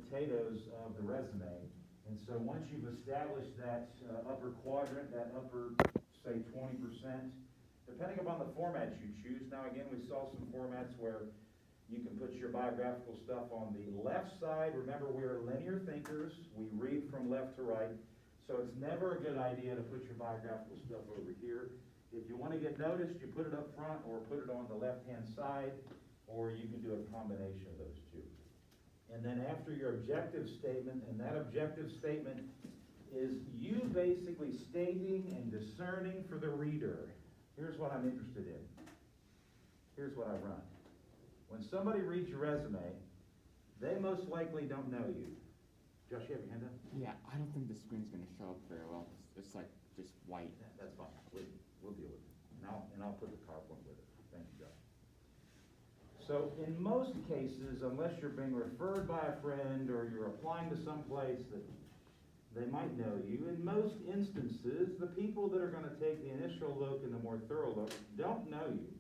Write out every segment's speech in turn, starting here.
potatoes of the resume. And so once you've established that upper quadrant, that upper, say, 20%, depending upon the format you choose. Now again, we saw some formats where you can put your biographical stuff on the left side. Remember, we're linear thinkers. We read from left to right. So it's never a good idea to put your biographical stuff over here. If you want to get noticed, you put it up front or put it on the left-hand side, or you can do a combination of those two. And then after your objective statement, and that objective statement is you basically stating and discerning for the reader, here's what I'm interested in. Here's what I run. When somebody reads your resume, they most likely don't know you. Josh, you have your hand up? Yeah, I don't think the screen's gonna show up very well. It's like just white. Yeah, that's fine. We'll deal with it. And I'll put the PowerPoint with it. Thank you, Josh. So in most cases, unless you're being referred by a friend or you're applying to some place that they might know you, in most instances, the people that are going to take the initial look and the more thorough look don't know you.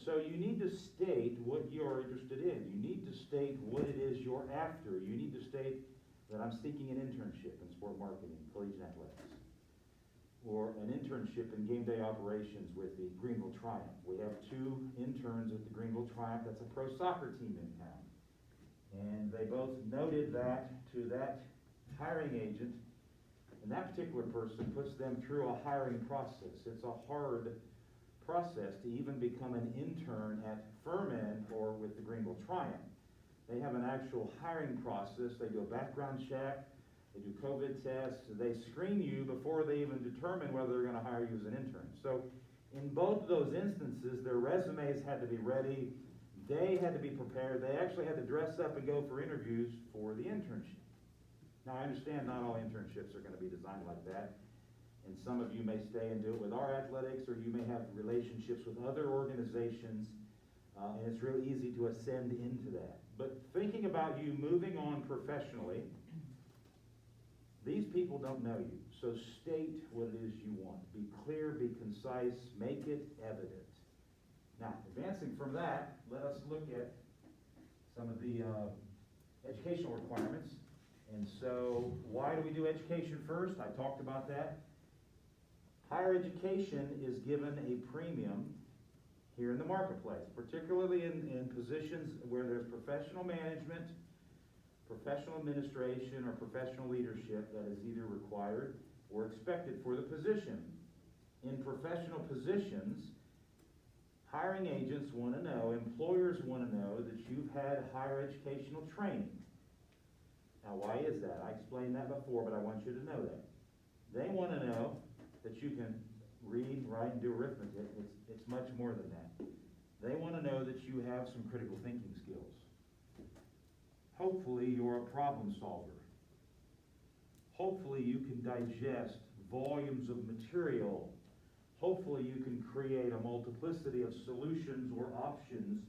So you need to state what you're interested in. You need to state what it is you're after. You need to state that I'm seeking an internship in sport marketing, collegiate athletics, or an internship in game day operations with the Greenville Triumph. We have 2 interns at the Greenville Triumph. That's a pro soccer team in town. And they both noted that to that hiring agent, and that particular person puts them through a hiring process. It's a hard process to even become an intern at Furman or with the Greenville Triumph. They have an actual hiring process. They do a background check. They do COVID tests. They screen you before they even determine whether they're going to hire you as an intern. So in both of those instances, their resumes had to be ready. They had to be prepared. They actually had to dress up and go for interviews for the internship. Now, I understand not all internships are going to be designed like that. And some of you may stay and do it with our athletics, or you may have relationships with other organizations, and it's really easy to ascend into that. But thinking about you moving on professionally, these people don't know you, so state what it is you want. Be clear, be concise, make it evident. Now, advancing from that, let us look at some of the educational requirements. And so, why do we do education first? I talked about that. Higher education is given a premium here in the marketplace, particularly in positions where there's professional management, professional administration, or professional leadership that is either required or expected for the position. In professional positions, hiring agents want to know, employers want to know that you've had higher educational training. Now, why is that? I explained that before, but I want you to know that. They want to know that you can read, write, and do arithmetic. It's much more than that. They want to know that you have some critical thinking skills. Hopefully, you're a problem solver. Hopefully, you can digest volumes of material. Hopefully, you can create a multiplicity of solutions or options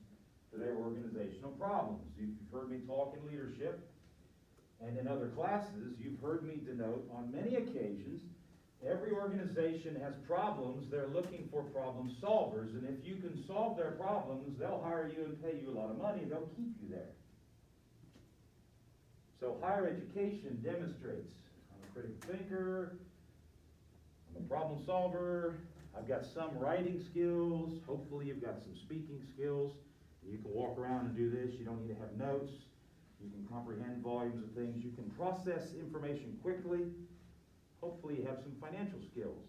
to their organizational problems. You've heard me talk in leadership and in other classes. You've heard me denote on many occasions, every organization has problems. They're looking for problem solvers, and if you can solve their problems, they'll hire you and pay you a lot of money, and they'll keep you there. So higher education demonstrates I'm a critical thinker, I'm a problem solver, I've got some writing skills, hopefully you've got some speaking skills. You can walk around and do this, you don't need to have notes, you can comprehend volumes of things, you can process information quickly. Hopefully you have some financial skills.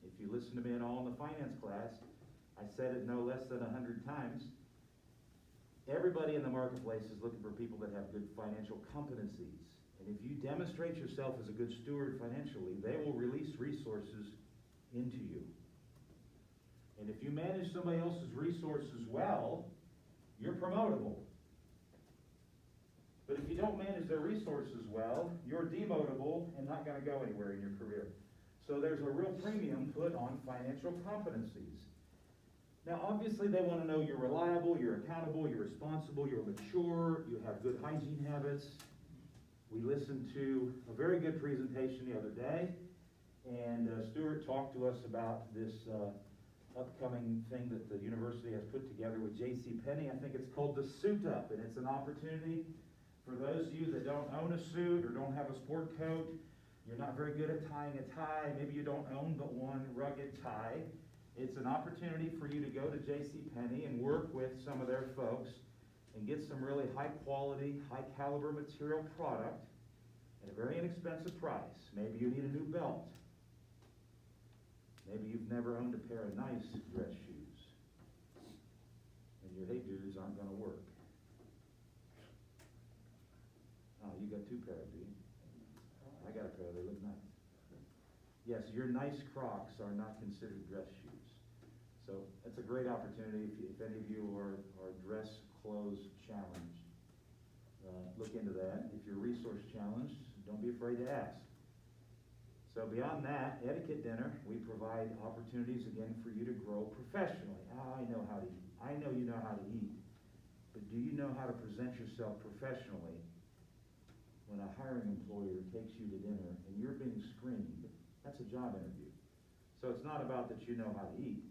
If you listen to me at all in the finance class, I said it no less than 100 times. Everybody in the marketplace is looking for people that have good financial competencies. And if you demonstrate yourself as a good steward financially, they will release resources into you. And if you manage somebody else's resources well, you're promotable. But if you don't manage their resources well, you're demotable and not going to go anywhere in your career. So there's a real premium put on financial competencies. Now, obviously, they want to know you're reliable, you're accountable, you're responsible, you're mature, you have good hygiene habits. We listened to a very good presentation the other day, and Stuart talked to us about this upcoming thing that the university has put together with JCPenney. I think it's called the Suit Up, and it's an opportunity For those of you that don't own a suit or don't have a sport coat, you're not very good at tying a tie, maybe you don't own but one rugged tie, it's an opportunity for you to go to JCPenney and work with some of their folks and get some really high quality, high caliber material product at a very inexpensive price. Maybe you need a new belt. Maybe you've never owned a pair of nice dress shoes, and your hey dudes aren't gonna work. Oh, you got two pairs, do you? I got a pair, they look nice. Yes, your nice Crocs are not considered dress shoes. So that's a great opportunity if any of you are dress clothes challenged. Look into that. If you're resource challenged, don't be afraid to ask. So beyond that, etiquette dinner, we provide opportunities again for you to grow professionally. I know how to eat. I know you know how to eat. But do you know how to present yourself professionally when a hiring employer takes you to dinner and you're being screened? That's a job interview. So it's not about that you know how to eat.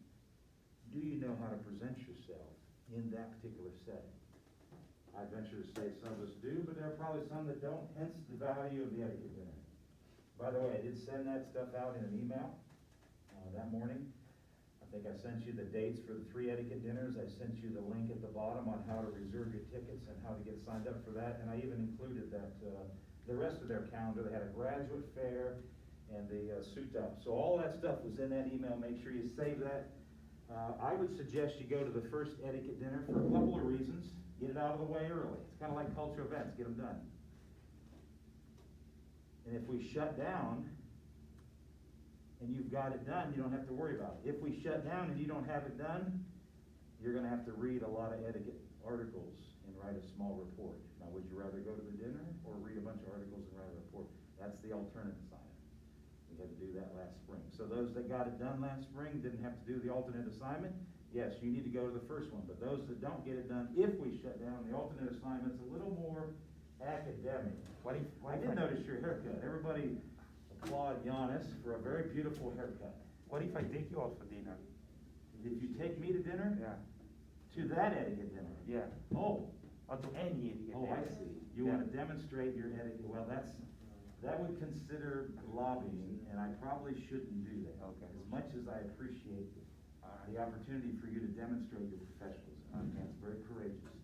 Do you know how to present yourself in that particular setting? I venture to say some of us do, but there are probably some that don't, hence the value of the etiquette dinner. By the way, I did send that stuff out in an email that morning. I think I sent you the dates for the 3 etiquette dinners. I sent you the link at the bottom on how to reserve your tickets and how to get signed up for that. And I even included that the rest of their calendar. They had a graduate fair and the suit up. So all that stuff was in that email. Make sure you save that. I would suggest you go to the first etiquette dinner for a couple of reasons. Get it out of the way early. It's kind of like cultural events. Get them done. And if we shut down and you've got it done, you don't have to worry about it. If we shut down and you don't have it done, you're going to have to read a lot of etiquette articles and write a small report. Now, would you rather go to the dinner or read a bunch of articles and write a report? That's the alternate assignment. We had to do that last spring. So those that got it done last spring didn't have to do the alternate assignment. Yes, you need to go to the first one. But those that don't get it done, if we shut down, the alternate assignment's a little more academic. I did notice your haircut. Everybody applaud Giannis for a very beautiful haircut. What if I take you out for dinner? If you take me to dinner? Yeah. To that etiquette dinner? Yeah. Oh. Or to any etiquette. Oh, I see. You want to demonstrate your etiquette. Well, that would consider lobbying, and I probably shouldn't do that. Okay. As much as I appreciate the opportunity for you to demonstrate your professionalism. That's very courageous.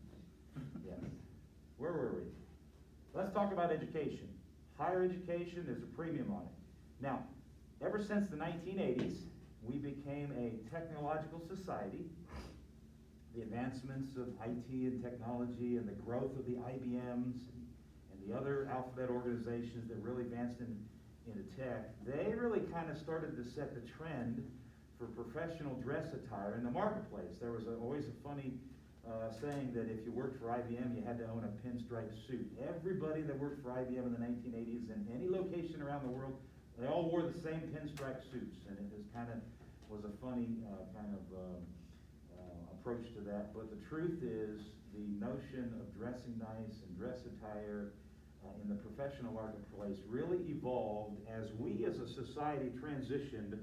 Yes. Where were we? Let's talk about education. Higher education, there's a premium on it. Now, ever since the 1980s, we became a technological society. The advancements of IT and technology and the growth of the IBMs and the other alphabet organizations that really advanced into tech, they really kind of started to set the trend for professional dress attire in the marketplace. There was always a funny saying that if you worked for IBM, you had to own a pinstripe suit. Everybody that worked for IBM in the 1980s in any location around the world, they all wore the same pinstripe suits, and it was a funny approach to that. But the truth is, the notion of dressing nice and dress attire in the professional marketplace really evolved as we as a society transitioned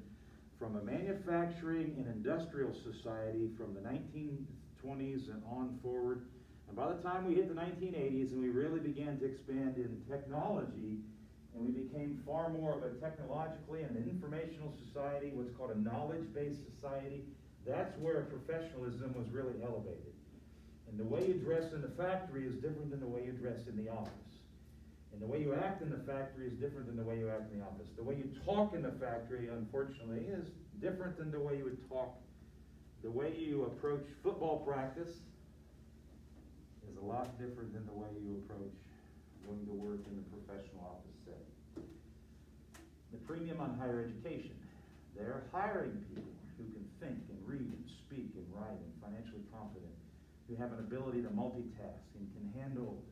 from a manufacturing and industrial society from the 1920s and on forward. And by the time we hit the 1980s and we really began to expand in technology, and we became far more of a technologically and informational society, what's called a knowledge-based society, that's where professionalism was really elevated. And the way you dress in the factory is different than the way you dress in the office. And the way you act in the factory is different than the way you act in the office. The way you talk in the factory, unfortunately, is different than the way you would talk. The way you approach football practice is a lot different than the way you approach going to work in the professional office setting. The premium on higher education. They're hiring people who can think and read and speak and write and financially competent, who have an ability to multitask and can handle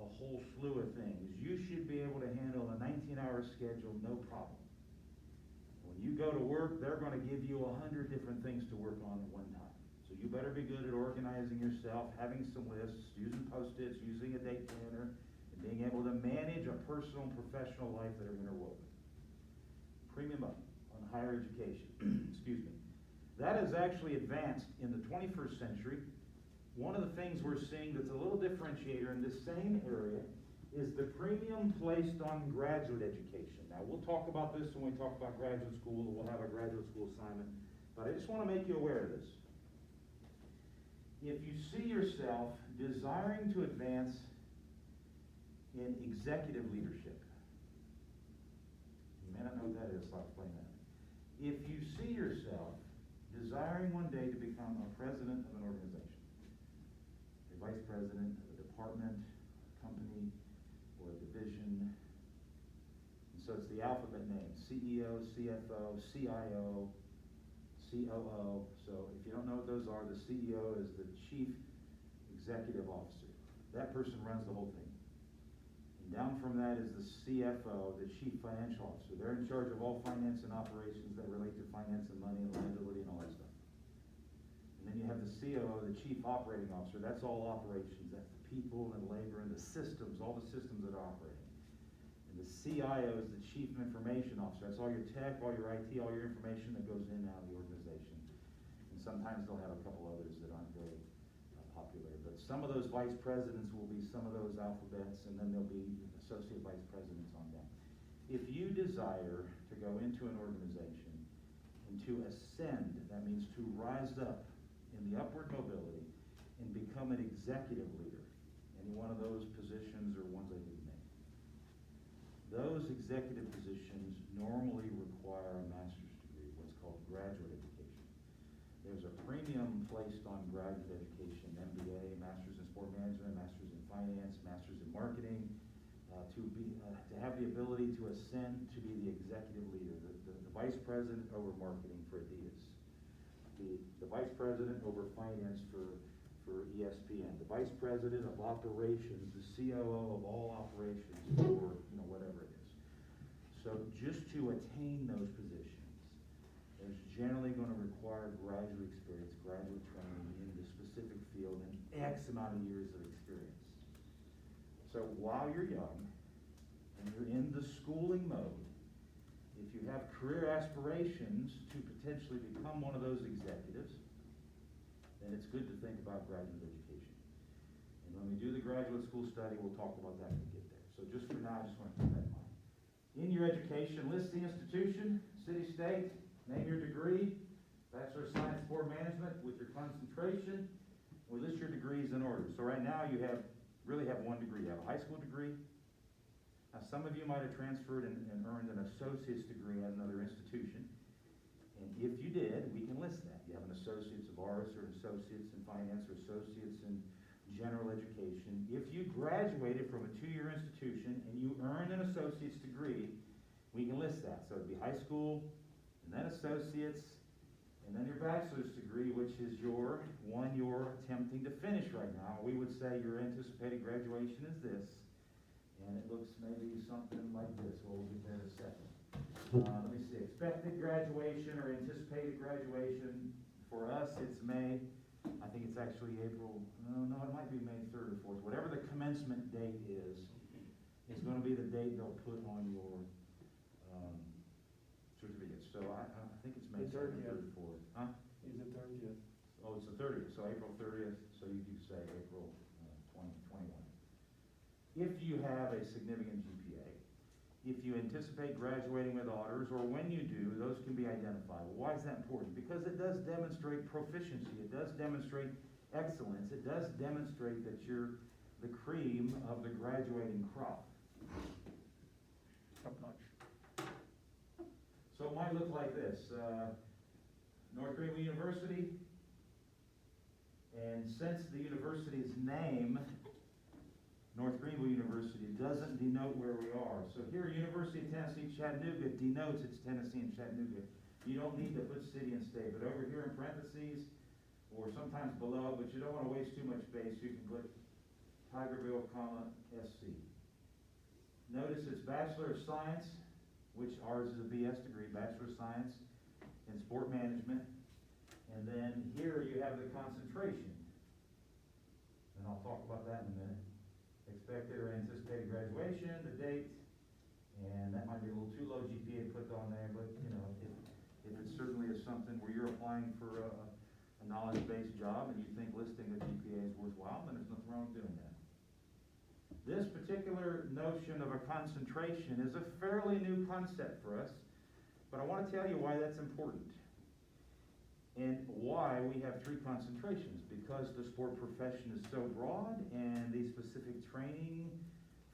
a whole slew of things. You should be able to handle a 19-hour schedule, no problem. When you go to work, they're going to give you 100 different things to work on at one time. So you better be good at organizing yourself, having some lists, using Post-its, using a date planner, and being able to manage a personal and professional life that are interwoven. Premium up on higher education. Excuse me. That has actually advanced in the 21st century. One of the things we're seeing that's a little differentiator in this same area is the premium placed on graduate education. Now, we'll talk about this when we talk about graduate school, we'll have a graduate school assignment, but I just want to make you aware of this. If you see yourself desiring to advance in executive leadership, you may not know what that is, so I'll explain that. If you see yourself desiring one day to become a president of an organization, a vice president of a department, a company, or a division, and so it's the alphabet name, CEO, CFO, CIO, COO. So if you don't know what those are, the CEO is the Chief Executive Officer. That person runs the whole thing. And down from that is the CFO, the Chief Financial Officer. They're in charge of all finance and operations that relate to finance and money and liability and all that stuff. And then you have the COO, the Chief Operating Officer. That's all operations. That's the people and labor and the systems, all the systems that are operating. And the CIO is the Chief Information Officer. That's all your tech, all your IT, all your information that goes in and out of the organization. And sometimes they'll have a couple others that aren't very popular. But some of those vice presidents will be some of those alphabets, and then there'll be associate vice presidents on down. If you desire to go into an organization and to ascend, that means to rise up in the upward mobility and become an executive leader, any one of those positions or ones I didn't name, those executive positions normally require a master's degree, what's called graduate education. There's a premium placed on graduate education, MBA, Masters in Sport Management, Masters in Finance, Masters in Marketing, to have the ability to ascend to be the executive leader, the vice president over marketing for Adidas, the vice president over finance for ESPN, the vice president of operations, the COO of all operations for whatever it is. So just to attain those positions, there's generally going to require graduate experience, graduate training in the specific field, and X amount of years of experience. So while you're young and you're in the schooling mode, if you have career aspirations to potentially become one of those executives, then it's good to think about graduate education. And when we do the graduate school study, we'll talk about that when we get there. So just for now, I just want to keep that in mind. In your education, list the institution, city, state, name your degree, Bachelor of Science, Sport Management with your concentration. We list your degrees in order. So right now you really have one degree. You have a high school degree. Now some of you might have transferred and earned an associate's degree at another institution. And if you did, we can list that. You have an Associates of Arts or Associates in Finance or Associates in General Education. If you graduated from a 2-year institution and you earned an associate's degree, we can list that. So it'd be high school, and then associates, and then your bachelor's degree, which is your one you're attempting to finish right now. We would say your anticipated graduation is this, and it looks maybe something like this. Well, we'll get there in a second. Let me see, expected graduation or anticipated graduation, for us it's May. I think it's actually April, no, it might be May 3rd or 4th. Whatever the commencement date is going to be the date they'll put on your certificate. So I think it's May 3rd or 4th. Huh? Is the 30th. Oh, it's the 30th, so April 30th, so you could say April 2021. If you have a significant GPA, if you anticipate graduating with honors, or when you do, those can be identified. Why is that important? Because it does demonstrate proficiency, it does demonstrate excellence, it does demonstrate that you're the cream of the graduating crop. Top notch. So it might look like this. North Greenville University, and since the university's name, North Greenville University, doesn't denote where we are. So here, University of Tennessee Chattanooga denotes it's Tennessee and Chattanooga. You don't need to put city and state, but over here in parentheses, or sometimes below, but you don't want to waste too much space, you can put Tigerville, SC. Notice it's Bachelor of Science, which ours is a BS degree, Bachelor of Science in Sport Management. And then here you have the concentration. And I'll talk about that in a minute. Expected or anticipated graduation, the date, and that might be a little too low GPA put on there, but if it certainly is something where you're applying for a knowledge-based job and you think listing a GPA is worthwhile, then there's nothing wrong with doing that. This particular notion of a concentration is a fairly new concept for us, but I want to tell you why that's important. And why we have three concentrations, because the sport profession is so broad and the specific training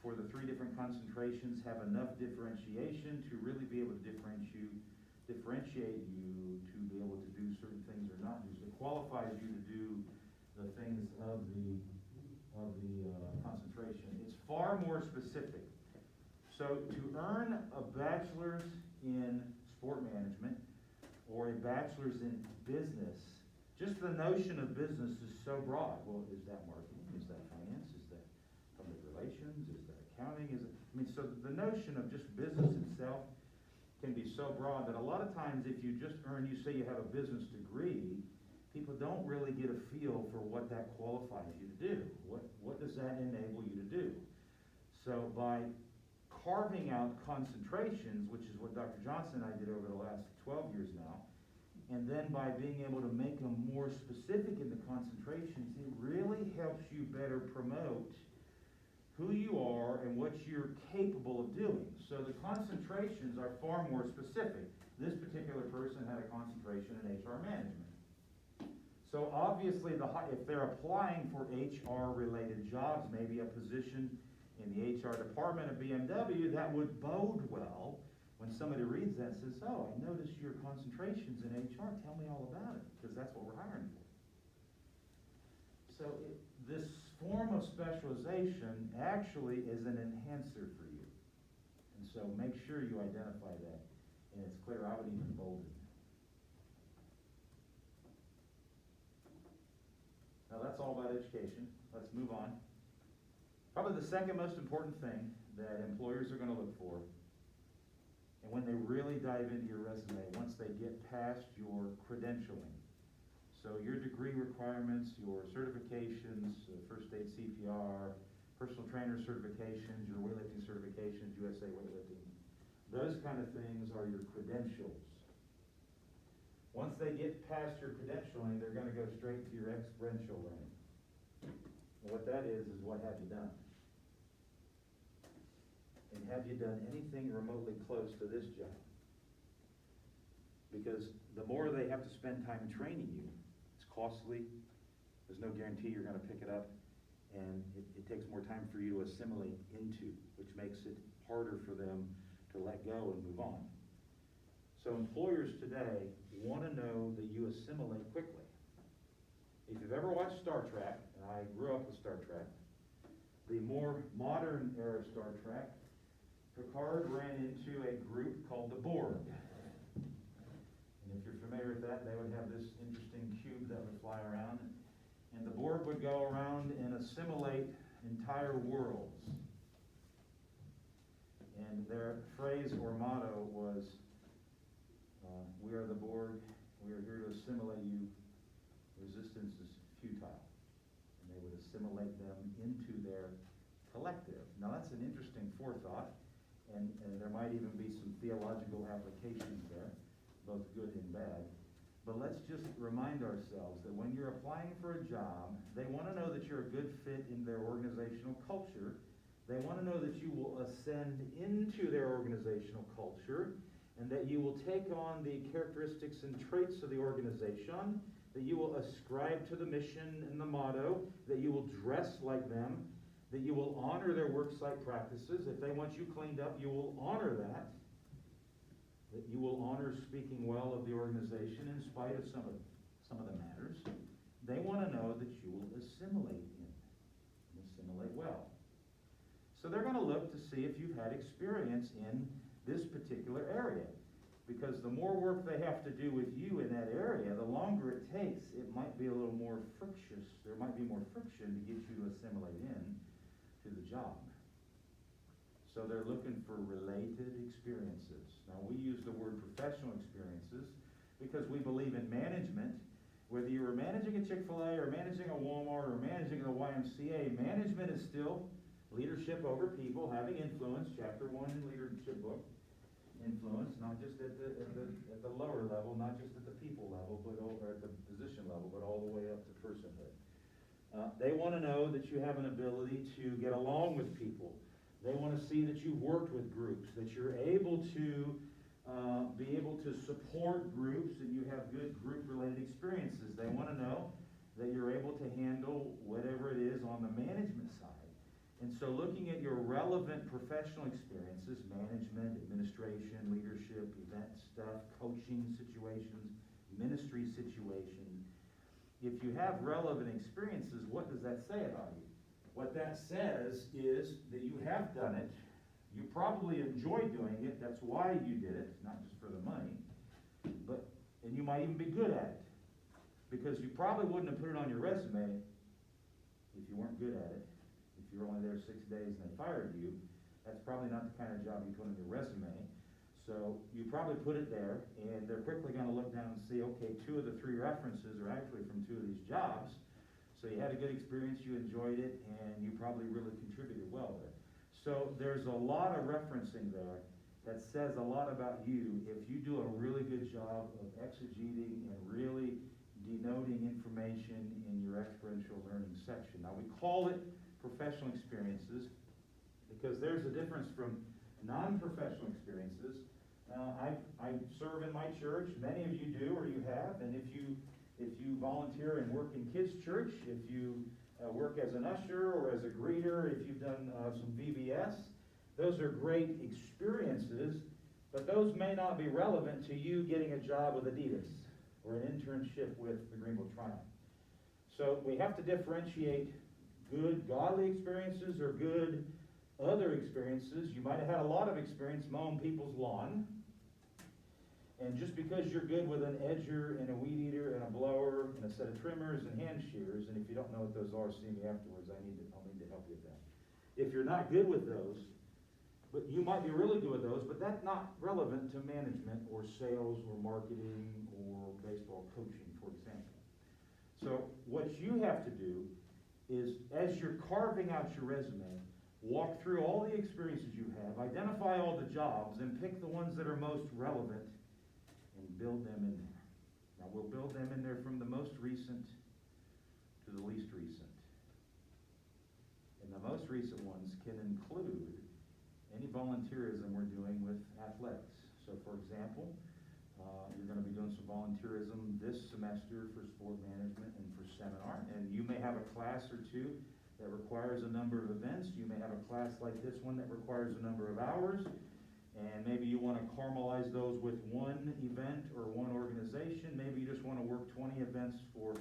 for the three different concentrations have enough differentiation to really be able to differentiate you to be able to do certain things or not do. So it qualifies you to do the things of the concentration. It's far more specific. So to earn a bachelor's in sport management or a bachelor's in business, just the notion of business is so broad. Well, is that marketing? Is that finance? Is that public relations? Is that accounting? So the notion of just business itself can be so broad that a lot of times if you say you have a business degree, people don't really get a feel for what that qualifies you to do. What does that enable you to do? So by carving out concentrations, which is what Dr. Johnson and I did over the last 12 years now, and then by being able to make them more specific in the concentrations, it really helps you better promote who you are and what you're capable of doing. So the concentrations are far more specific. This particular person had a concentration in HR management. So obviously, if they're applying for HR-related jobs, maybe a position in the HR department of BMW, that would bode well when somebody reads that and says, oh, I noticed your concentrations in HR, tell me all about it, because that's what we're hiring for. So this form of specialization actually is an enhancer for you. And so make sure you identify that, and it's clear. I would even bold it. Now that's all about education. Let's move on. Probably the second most important thing that employers are going to look for, and when they really dive into your resume, once they get past your credentialing, so your degree requirements, your certifications, first aid CPR, personal trainer certifications, your weightlifting certifications, USA weightlifting, those kind of things are your credentials. Once they get past your credentialing, they're going to go straight to your experiential learning. And what that is what have you done? And have you done anything remotely close to this job? Because the more they have to spend time training you, it's costly, there's no guarantee you're going to pick it up, and it takes more time for you to assimilate into, which makes it harder for them to let go and move on. So employers today want to know that you assimilate quickly. If you've ever watched Star Trek, and I grew up with Star Trek, the more modern era of Star Trek, Picard ran into a group called the Borg. And if you're familiar with that, they would have this interesting cube that would fly around, and the Borg would go around and assimilate entire worlds. And their phrase or motto was, we are the Borg, we are here to assimilate you, resistance is futile. And they would assimilate them into their collective. Now that's an interesting forethought, and there might even be some theological applications there, both good and bad. But let's just remind ourselves that when you're applying for a job, they want to know that you're a good fit in their organizational culture. They want to know that you will ascend into their organizational culture, and that you will take on the characteristics and traits of the organization, that you will ascribe to the mission and the motto, that you will dress like them, that you will honor their worksite practices. If they want you cleaned up, you will honor that you will honor speaking well of the organization in spite of some of the matters. They want to know that you will assimilate in, and assimilate well. So they're going to look to see if you've had experience in this particular area. Because the more work they have to do with you in that area, the longer it takes, it might be a little more frictious. There might be more friction to get you to assimilate in to the job. So they're looking for related experiences. Now we use the word professional experiences because we believe in management. Whether you were managing a Chick-fil-A or managing a Walmart or managing the YMCA, management is still leadership over people, having influence, chapter 1 in leadership book. Influence, not just at the lower level, not just at the people level, but over at the position level, but all the way up to personhood. They want to know that you have an ability to get along with people. They want to see that you've worked with groups, that you're able to be able to support groups and you have good group-related experiences. They want to know that you're able to handle whatever it is on the management side. And so looking at your relevant professional experiences, management, administration, leadership, event stuff, coaching situations, ministry situations, if you have relevant experiences, what does that say about you? What that says is that you have done it, you probably enjoy doing it, that's why you did it, not just for the money, and you might even be good at it. Because you probably wouldn't have put it on your resume if you weren't good at it. If you're only there 6 days and they fired you, that's probably not the kind of job you put on your resume. So you probably put it there, and they're quickly going to look down and see, okay, 2 of the 3 references are actually from 2 of these jobs. So you had a good experience, you enjoyed it, and you probably really contributed well there. So there's a lot of referencing there that says a lot about you if you do a really good job of exegeting and really denoting information in your experiential learning section. Now we call it professional experiences because there's a difference from non-professional experiences. I serve in my church, many of you do or you have, and if you volunteer and work in kids' church, if you work as an usher or as a greeter, if you've done some VBS, those are great experiences, but those may not be relevant to you getting a job with Adidas or an internship with the Greenville Triumph. So we have to differentiate good godly experiences or good other experiences. You might have had a lot of experience mowing people's lawn, and just because you're good with an edger and a weed eater and a blower and a set of trimmers and hand shears, and if you don't know what those are, see me afterwards, I'll need to help you with that. If you're not good with those, but you might be really good with those, but that's not relevant to management or sales or marketing or baseball coaching, for example. So what you have to do is, as you're carving out your resume, walk through all the experiences you have, identify all the jobs, and pick the ones that are most relevant and build them in there. Now we'll build them in there from the most recent to the least recent. And the most recent ones can include any volunteerism we're doing with athletics. So for example, you're going to be doing some volunteerism this semester for sport management and for seminar, and you may have a class or 2 that requires a number of events. You may have a class like this one that requires a number of hours, and maybe you want to caramelize those with one event or one organization. Maybe you just want to work 20 events for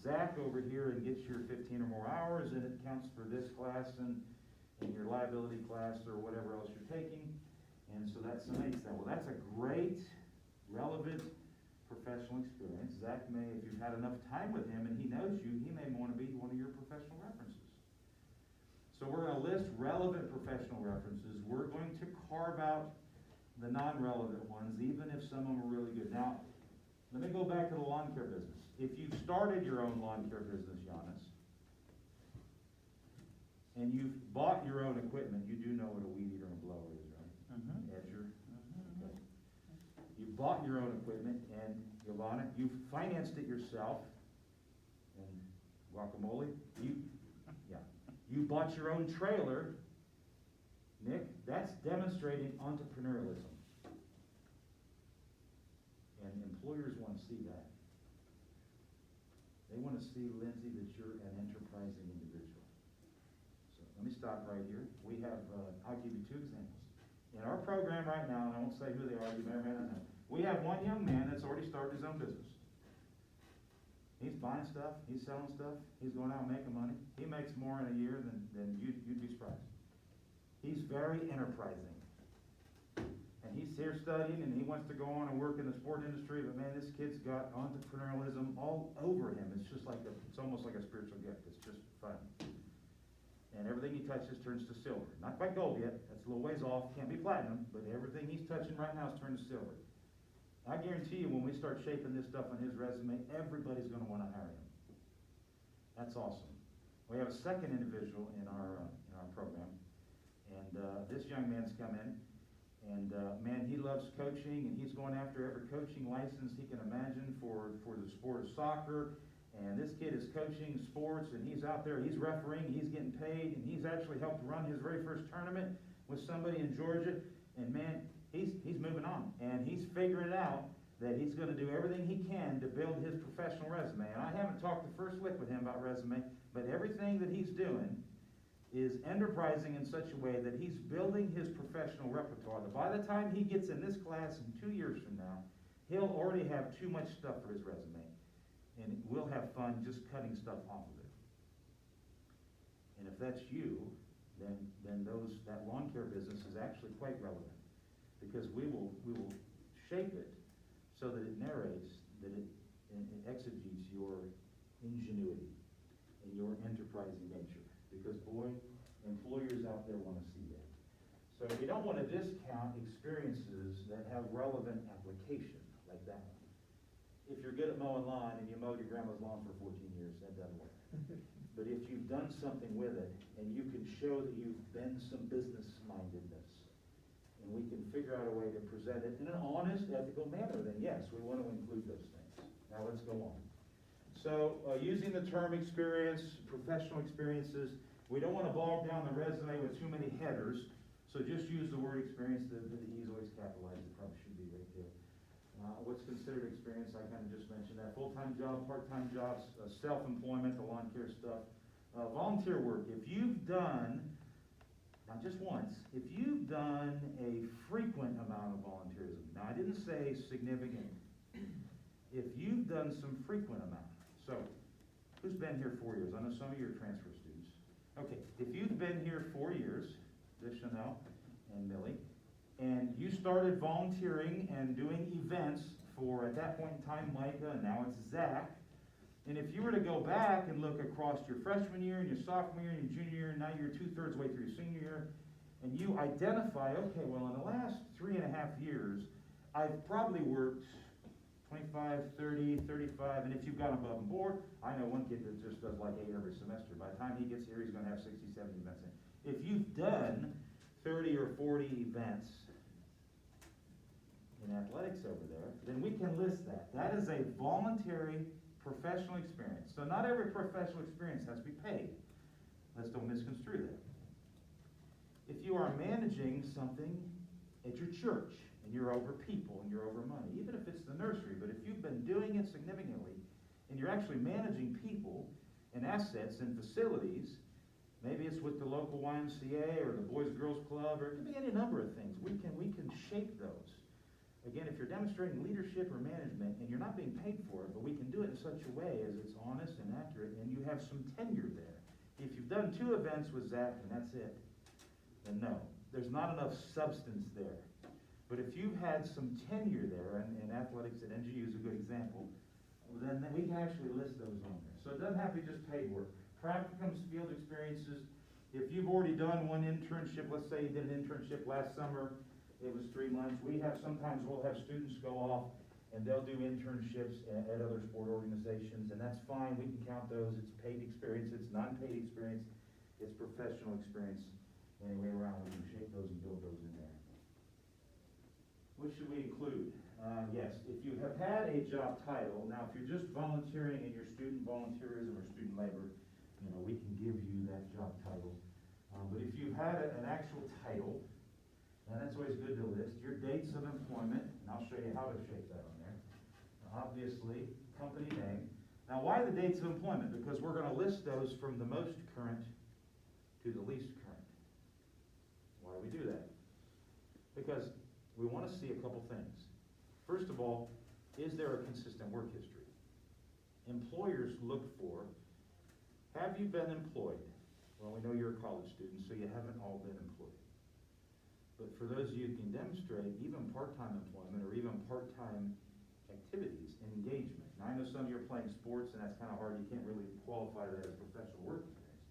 Zach over here and get your 15 or more hours, and it counts for this class and your liability class or whatever else you're taking. And so that summates that. Well, that's a great, relevant professional experience. Zach may, if you've had enough time with him and he knows you, he may want to be one of your professional references. So we're going to list relevant professional references. We're going to carve out the non-relevant ones, even if some of them are really good. Now, let me go back to the lawn care business. If you've started your own lawn care business, Giannis, and you've bought your own equipment, you do know what a weed eater and a blower is, right? Mm-hmm. Edger. Okay. You bought your own equipment, and Giovanna, you financed it yourself, and guacamole, you bought your own trailer. Nick, that's demonstrating entrepreneurialism. And employers want to see that. They want to see, Lindsay, that you're an enterprising individual. So let me stop right here. We have, I'll give you 2 examples. In our program right now, and I won't say who they are, you may or may not know, we have one young man that's already started his own business. He's buying stuff, he's selling stuff, he's going out and making money. He makes more in a year than you'd be surprised. He's very enterprising. And he's here studying, and he wants to go on and work in the sport industry, but man, this kid's got entrepreneurialism all over him. It's just like it's almost like a spiritual gift. It's just fun. And everything he touches turns to silver. Not quite gold yet, that's a little ways off, can't be platinum, but everything he's touching right now is turned to silver. I guarantee you when we start shaping this stuff on his resume, everybody's going to want to hire him. That's awesome. We have a second individual in our program, and this young man's come in, and man, he loves coaching, and he's going after every coaching license he can imagine for the sport of soccer, And this kid is coaching sports, and he's out there, he's refereeing, he's getting paid, and he's actually helped run his very first tournament with somebody in Georgia. And man, he's moving on, and he's figuring out that he's gonna do everything he can to build his professional resume. And I haven't talked the first lick with him about resume, but everything that he's doing is enterprising in such a way that he's building his professional repertoire. That by the time he gets in this class in 2 years from now, he'll already have too much stuff for his resume. And we'll have fun just cutting stuff off of it. And if that's you, then that lawn care business is actually quite relevant. Because we will shape it so that it narrates, that it exegetes your ingenuity and your enterprising nature. Because boy, employers out there want to see that. So we don't want to discount experiences that have relevant application, like that one. If you're good at mowing lawn and you mowed your grandma's lawn for 14 years, that doesn't work. But if you've done something with it, and you can show that you've been some business-mindedness, and we can figure out a way to present it in an honest, ethical manner, then yes, we want to include those things. Now let's go on. So, using the term experience, professional experiences, we don't want to bog down the resume with too many headers, so just use the word experience. The E's always capitalized, it probably should be right there. What's considered experience, I kind of just mentioned that. Full-time job, part-time jobs, self-employment, the lawn care stuff. Volunteer work, if you've done, not just once, if you've done a frequent amount of volunteerism, now I didn't say significant, if you've done some frequent amount, so who's been here 4 years? I know some of you are transfer students. Okay, if you've been here 4 years, this Chanel and Millie, and you started volunteering and doing events for, at that point in time, Micah, and now it's Zach. And if you were to go back and look across your freshman year and your sophomore year and your junior year, and now you're 2/3 way through your senior year, and you identify, okay, well, in the last 3.5 years, I've probably worked 25, 30, 35, and if you've gone above and board, I know one kid that just does like 8 every semester. By the time he gets here, he's gonna have 60, 70 events in. If you've done 30 or 40 events in athletics over there, then we can list that. That is a voluntary professional experience. So not every professional experience has to be paid. Let's don't misconstrue that. If you are managing something at your church, and you're over people, and you're over money, even if it's the nursery, but if you've been doing it significantly, and you're actually managing people, and assets, and facilities, maybe it's with the local YMCA, or the Boys Girls Club, or it could be any number of things. We can shape those. Again, if you're demonstrating leadership or management, and you're not being paid for it, but we can do it in such a way as it's honest and accurate, and you have some tenure there. If you've done 2 events with Zach, and that's it, then no. There's not enough substance there. But if you've had some tenure there, and athletics at NGU is a good example, then we can actually list those on there. So it doesn't have to be just paid work. Practicums, field experiences. If you've already done one internship, let's say you did an internship last summer, it was 3 months. Sometimes we'll have students go off and they'll do internships at other sport organizations, and that's fine. We can count those. It's paid experience, it's non-paid experience, it's professional experience. Anyway around, we can shape those and build those in there. What should we include? Yes, if you have had a job title, now if you're just volunteering in your student volunteerism or student labor, we can give you that job title. But if you've had an actual title, and that's always good to list, your dates of employment, and I'll show you how to shape that on there. Obviously, company name. Now, why the dates of employment? Because we're going to list those from the most current to the least current. Why do we do that? Because we want to see a couple things. First of all, is there a consistent work history? Employers look for, have you been employed? Well, we know you're a college student, so you haven't all been employed. But for those of you who can demonstrate even part-time employment or even part-time activities and engagement. Now, I know some of you are playing sports, and that's kind of hard. You can't really qualify that as professional work experience.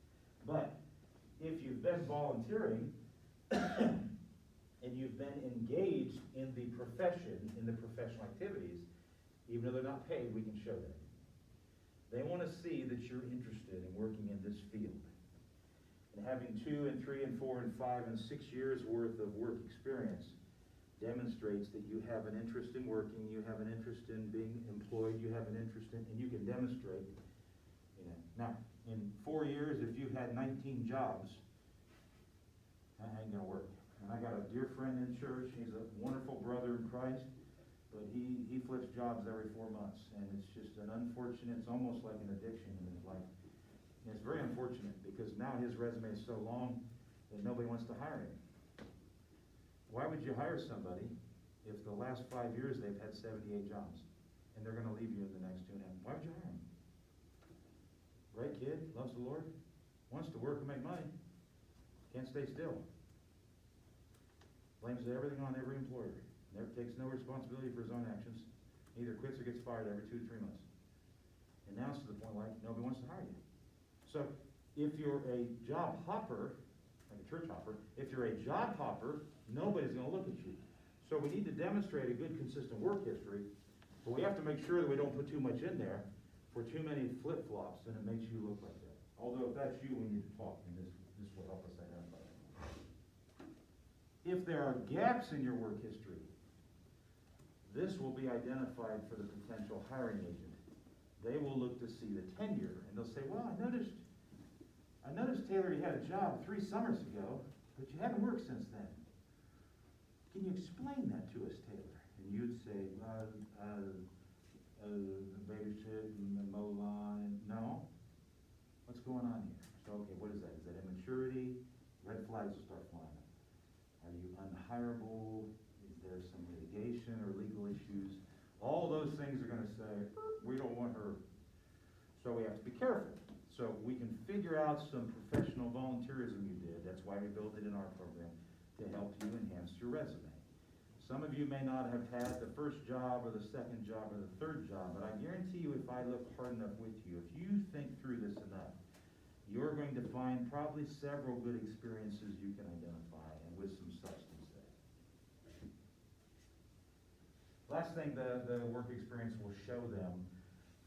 But if you've been volunteering and you've been engaged in the profession, in the professional activities, even though they're not paid, we can show that. They want to see that you're interested in working in this field. And having 2 and 3 and 4 and 5 and 6 years worth of work experience demonstrates that you have an interest in working, you have an interest in being employed, you have an interest in, and you can demonstrate You know, now, in 4 years, if you've had 19 jobs, that ain't gonna work. And I got a dear friend in church, he's a wonderful brother in Christ, but he flips jobs every 4 months, and it's just an unfortunate, it's almost like an addiction in his life. And it's very unfortunate, because now his resume is so long that nobody wants to hire him. Why would you hire somebody if the last 5 years they've had 78 jobs, and they're gonna leave you in the next 2.5? Why would you hire him? Great kid, loves the Lord, wants to work and make money, can't stay still. Blames everything on every employer, never takes no responsibility for his own actions, either quits or gets fired every 2 to 3 months. And now it's to the point like nobody wants to hire you. So if you're a job hopper, like a church hopper, if you're a job hopper, nobody's gonna look at you. So we need to demonstrate a good, consistent work history, but we have to make sure that we don't put too much in there for too many flip-flops, and it makes you look like that. Although if that's you, we need to talk, and this will help us identify that. If there are gaps in your work history, this will be identified for the potential hiring agent. They will look to see the tenure, and they'll say, well, I noticed, Taylor, you had a job 3 summers ago, but you haven't worked since then. Can you explain that to us, Taylor? And you'd say, babysit and mow lawn. No? What's going on here? So, okay, what is that? Is that immaturity? Red flags will start flying up. Are you unhireable? Is there some litigation or legal issues? All those things are gonna say, we don't want her. So we have to be careful. So we can figure out some professional volunteerism you did. That's why we built it in our program, to help you enhance your resume. Some of you may not have had the first job or the second job or the third job, but I guarantee you if I look hard enough with you, if you think through this enough, you're going to find probably several good experiences you can identify and with some substance there. Last thing the work experience will show them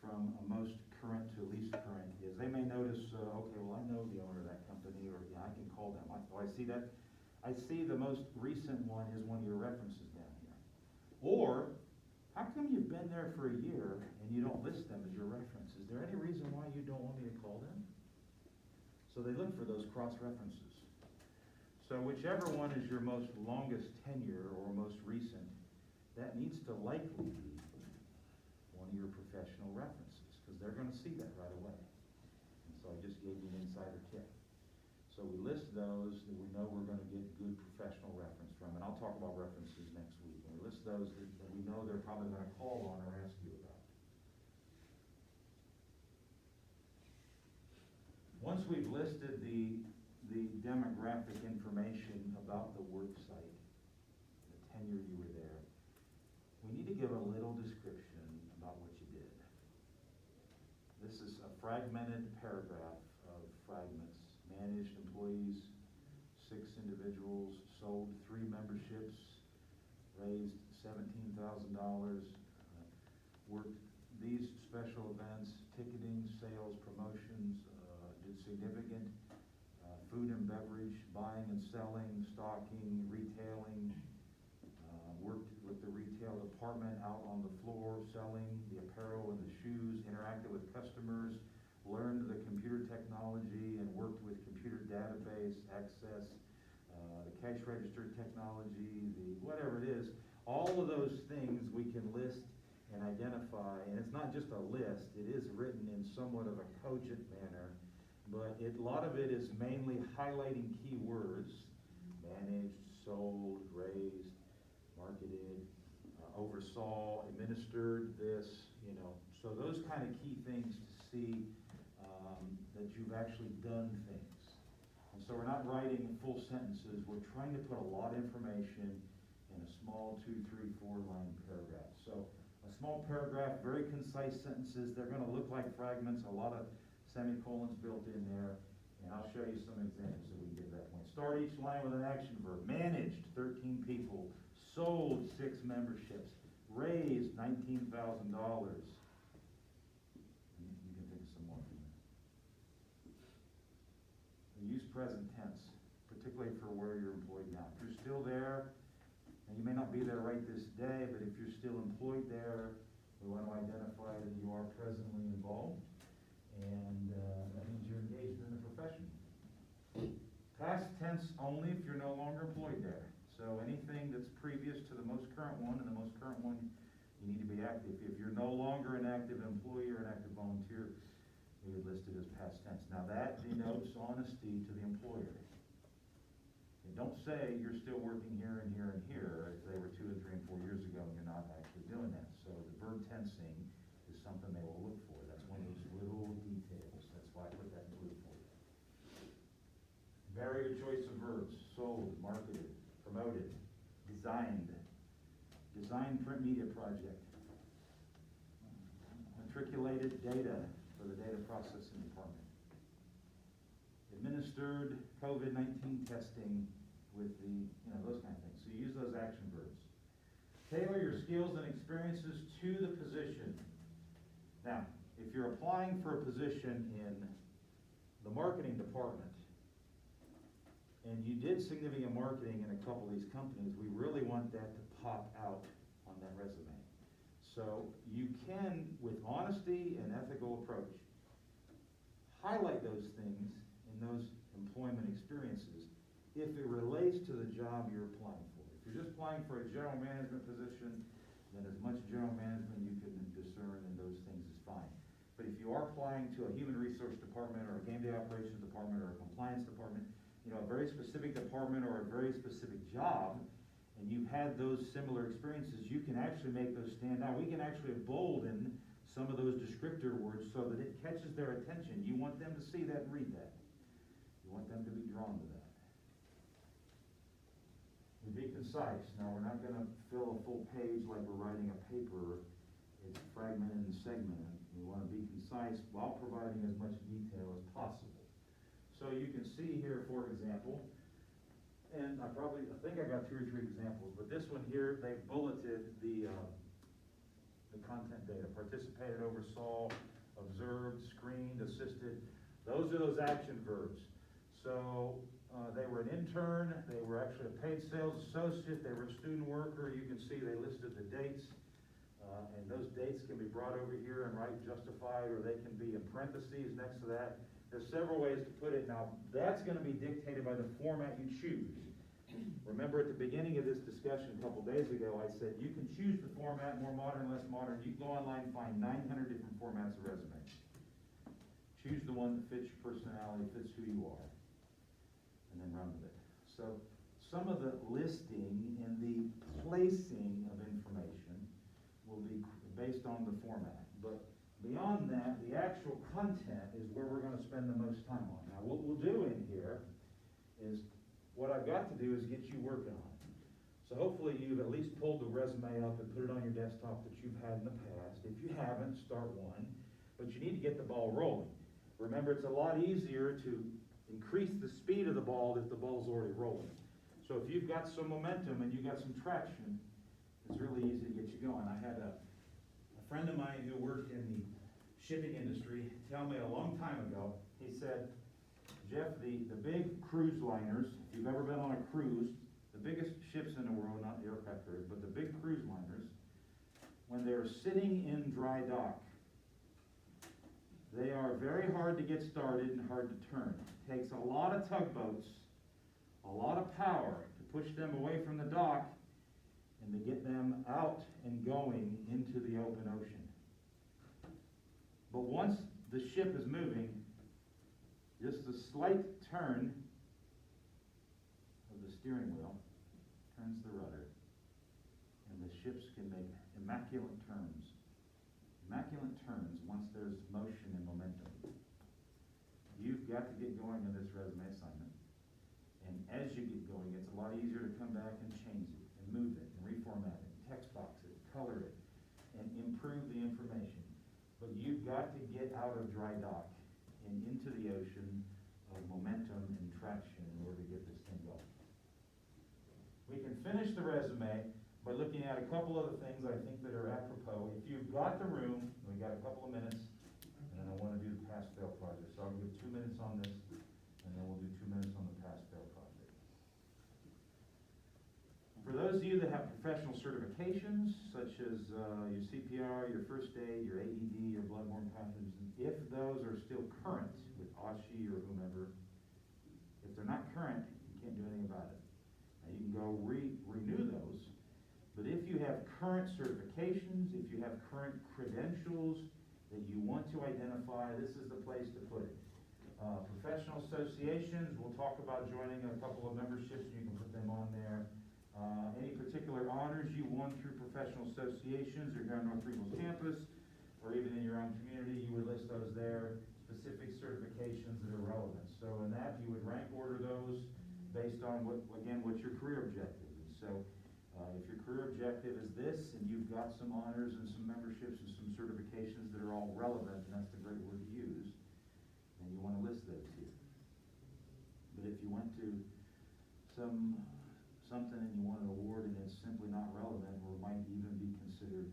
from most current to least current is they may notice, okay, well, I know the owner of that company, or yeah, I can call them. I see that. I see the most recent one is one of your references down here. Or, how come you've been there for a year and you don't list them as your reference? Is there any reason why you don't want me to call them? So they look for those cross-references. So whichever one is your most longest tenure or most recent, that needs to likely be one of your professional references, because they're going to see that right away. And so I just gave you an insider tip. So we list those that we know we're going to get good professional reference from, and I'll talk about references next week. And we list those that we know they're probably going to call on or ask you about. Once we've listed the demographic information about the work site, the tenure you were there, we need to give a little description about what you did. This is a fragmented paragraph of fragments. Managed employees, 6 individuals, sold 3 memberships, raised $17,000, worked these special events, ticketing, sales, promotions, did significant food and beverage, buying and selling, stocking, retailing, worked with the retail department out on the floor, selling the apparel and the shoes, interacted with customers, learned the computer technology and worked with computer database access, the cash register technology, the whatever it is. All of those things we can list and identify, and it's not just a list, it is written in somewhat of a cogent manner, but a lot of it is mainly highlighting key words: managed, sold, raised, marketed, oversaw, administered this, so those kind of key things to see that you've actually done things. And so we're not writing full sentences, we're trying to put a lot of information in a small 2, 3, 4 line paragraph. So a small paragraph, very concise sentences, they're going to look like fragments, a lot of semicolons built in there, and I'll show you some examples that we can get to that point. Start each line with an action verb. Managed 13 people, sold 6 memberships, raised $19,000. You can think of some more from there. Use present tense, particularly for where you're employed now. If you're still there, and you may not be there right this day, but if you're still employed there, we want to identify that you are presently involved. and that means you're engaged in the profession. Past tense only if you're no longer employed there. So anything that's previous to the most current one, and the most current one, you need to be active. If you're no longer an active employee or an active volunteer, we would list it as past tense. Now that denotes honesty to the employer. And don't say you're still working here and here and here if they were 2 and 3 and 4 years ago and you're not actually doing that. So the verb tensing is something they will look for. That's one of those little details. That's why I put that in blue for you. Vary your choice of verbs. Sold, marketed, promoted, designed, designed print media project, matriculated data for the data processing department, administered COVID-19 testing with the, those kind of things. So you use those action verbs. Tailor your skills and experiences to the position. Now, if you're applying for a position in the marketing department, and you did significant marketing in a couple of these companies, we really want that to pop out on that resume. So you can, with honesty and ethical approach, highlight those things in those employment experiences if it relates to the job you're applying for. If you're just applying for a general management position, then as much general management you can discern in those things is fine. But if you are applying to a human resource department or a game day operations department or a compliance department, a very specific department or a very specific job, and you've had those similar experiences, you can actually make those stand out. We can actually embolden some of those descriptor words so that it catches their attention. You want them to see that and read that. You want them to be drawn to that. And be concise. Now, we're not going to fill a full page like we're writing a paper. It's fragmented and segmented. We want to be concise while providing as much detail as possible. So you can see here, for example, and I think I got 2 or 3 examples, but this one here, they bulleted the content data: participated, oversaw, observed, screened, assisted. Those are those action verbs. So they were an intern, they were actually a paid sales associate, they were a student worker. You can see they listed the dates, and those dates can be brought over here and justified, or they can be in parentheses next to that. There's several ways to put it. Now, that's going to be dictated by the format you choose. Remember at the beginning of this discussion a couple days ago, I said you can choose the format, more modern, less modern. You can go online and find 900 different formats of resume. Choose the one that fits your personality, fits who you are, and then run with it. So some of the listing and the placing of information will be based on the format. But beyond that, the actual content is where we're going to spend the most time on. Now, what we'll do in here is, what I've got to do is get you working on it. So hopefully you've at least pulled the resume up and put it on your desktop that you've had in the past. If you haven't, start one. But you need to get the ball rolling. Remember, it's a lot easier to increase the speed of the ball if the ball's already rolling. So if you've got some momentum and you've got some traction, it's really easy to get you going. I had a friend of mine who worked in the shipping industry tell me a long time ago, he said, Jeff, the big cruise liners, if you've ever been on a cruise, the biggest ships in the world, not the aircraft carriers, but the big cruise liners, when they're sitting in dry dock, they are very hard to get started and hard to turn. It takes a lot of tugboats, a lot of power to push them away from the dock and to get them out and going into the open ocean. But once the ship is moving, just a slight turn of the steering wheel turns the rudder, and the ships can make immaculate turns. Immaculate turns once there's motion and momentum. You've got to get going on this resume assignment. And as you get going, it's a lot easier to come back and change it, and move it, and reformat it, text box it, color it, and improve the information. But you've got to get out of dry dock and into the ocean of momentum and traction in order to get this thing going. We can finish the resume by looking at a couple other things I think that are apropos. If you've got the room, we got a couple of minutes, and then I want to do the pass-fail project. So I'll give 2 minutes on this, and then we'll do 2 minutes on the pass-fail project. For those those of you that have professional certifications, such as your CPR, your first aid, your AED, your bloodborne pathogens, if those are still current with OSHI or whomever, if they're not current, you can't do anything about it. Now, you can go renew those, but if you have current certifications, if you have current credentials that you want to identify, this is the place to put it. Professional associations, we'll talk about joining a couple of memberships, you can put them on there. Any particular honors you won through professional associations or here on North Greenville's campus, or even in your own community, you would list those there, specific certifications that are relevant. So in that, you would rank order those based on what's your career objective. And so, if your career objective is this, and you've got some honors and some memberships and some certifications that are all relevant, and that's the great word to use, and you want to list those here. But if you went to something and you want an award and it's simply not relevant, or might even be considered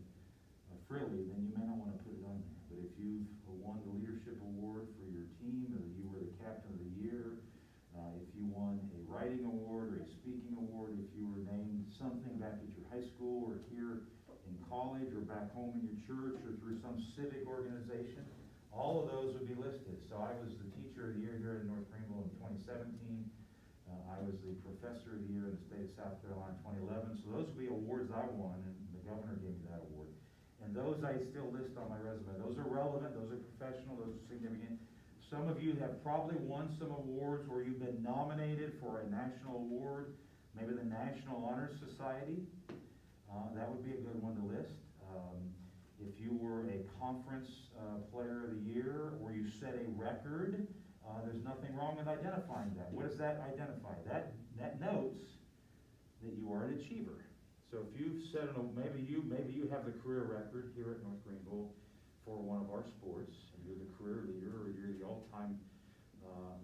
frilly, then you may not want to put it on there. But if you've won the leadership award for your team, or you were the captain of the year, if you won a writing award or a speaking award, if you were named something back at your high school or here in college or back home in your church or through some civic organization, all of those would be listed. So I was the teacher of the year here in North Greenville in 2017. I was the professor of the year in the state of South Carolina in 2011. So those would be awards I won, and the governor gave me that award. And those I still list on my resume. Those are relevant, those are professional, those are significant. Some of you have probably won some awards where you've been nominated for a national award, maybe the National Honor Society. That would be a good one to list. If you were a conference player of the year, or you set a record, there's nothing wrong with identifying that. What does that identify? That notes that you are an achiever. So if you've set maybe you have the career record here at North Greenville for one of our sports, and you're the career leader, or you're the all-time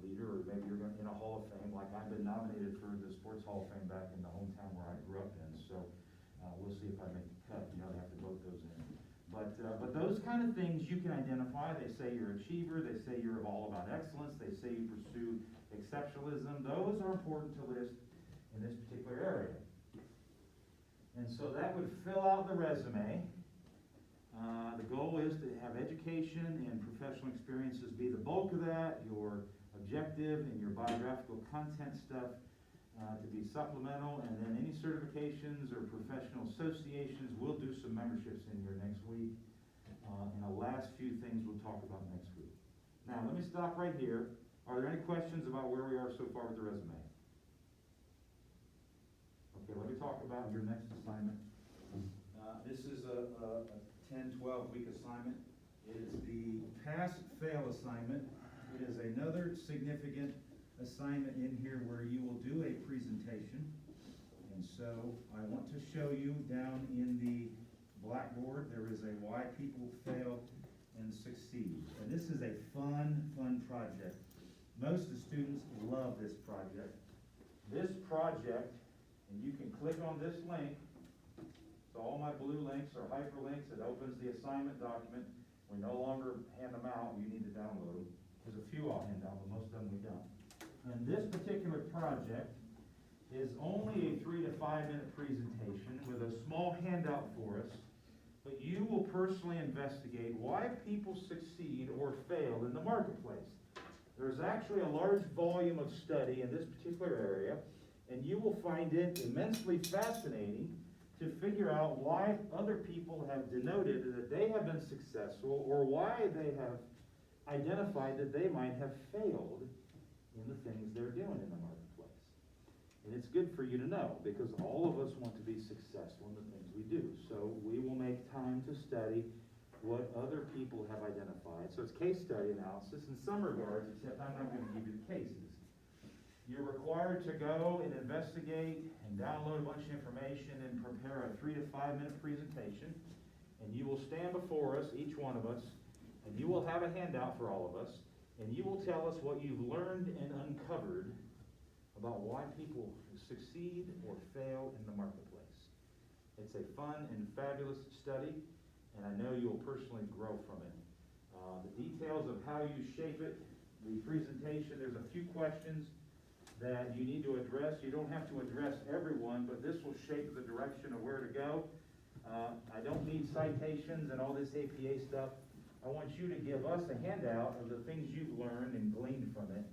leader, or maybe you're in a Hall of Fame, like I've been nominated for the Sports Hall of Fame back in the hometown where I grew up in. So we'll see if I make the cut. You know, they have to vote those in. But those kind of things you can identify. They say you're an achiever. They say you're all about excellence. They say you pursue exceptionalism. Those are important to list in this particular area. And so that would fill out the resume. The goal is to have education and professional experiences be the bulk of that, your objective and your biographical content stuff to be supplemental, and then any certifications or professional associations, we'll do some memberships in here next week. And the last few things we'll talk about next week. Now, let me stop right here. Are there any questions about where we are so far with the resume? Okay, let me talk about your next assignment. This is a 10, 12-week assignment. It is the pass-fail assignment. It is another significant assignment in here where you will do a presentation. And so I want to show you down in the blackboard, there is a why people fail and succeed. And this is a fun project. Most of the students love this project. This project, and you can click on this link. So all my blue links are hyperlinks. It opens the assignment document. We no longer hand them out. You need to download them. There's a few I'll hand out, but most of them we don't. And this particular project is only a 3 to 5 minute presentation with a small handout for us. But you will personally investigate why people succeed or fail in the marketplace. There's actually a large volume of study in this particular area, and you will find it immensely fascinating to figure out why other people have denoted that they have been successful, or why they have identified that they might have failed in the things they're doing in the marketplace. And it's good for you to know, because all of us want to be successful in the things we do. So we will make time to study what other people have identified. So it's case study analysis in some regards, except I'm not going to give you the cases. You're required to go and investigate and download a bunch of information and prepare a 3 to 5 minute presentation. And you will stand before us, each one of us, and you will have a handout for all of us, and you will tell us what you've learned and uncovered about why people succeed or fail in the marketplace. It's a fun and fabulous study, and I know you'll personally grow from it. The details of how you shape it, the presentation, there's a few questions that you need to address. You don't have to address everyone, but this will shape the direction of where to go. I don't need citations and all this APA stuff. I want you to give us a handout of the things you've learned and gleaned from it.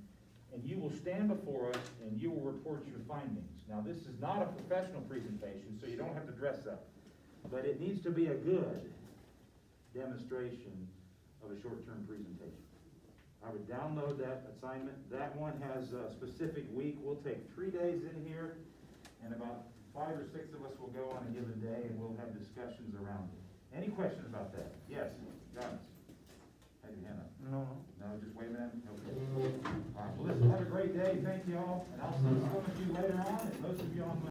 And you will stand before us and you will report your findings. Now, this is not a professional presentation, so you don't have to dress up. But it needs to be a good demonstration of a short-term presentation. I would download that assignment. That one has a specific week. We'll take 3 days in here, and about 5 or 6 of us will go on a given day, and we'll have discussions around it. Any questions about that? Yes, Guns? Have your hand up. No. No, just waving at me? Okay. All right, well, listen, have a great day. Thank you all, and I'll see some of you later on, and most of you on Monday.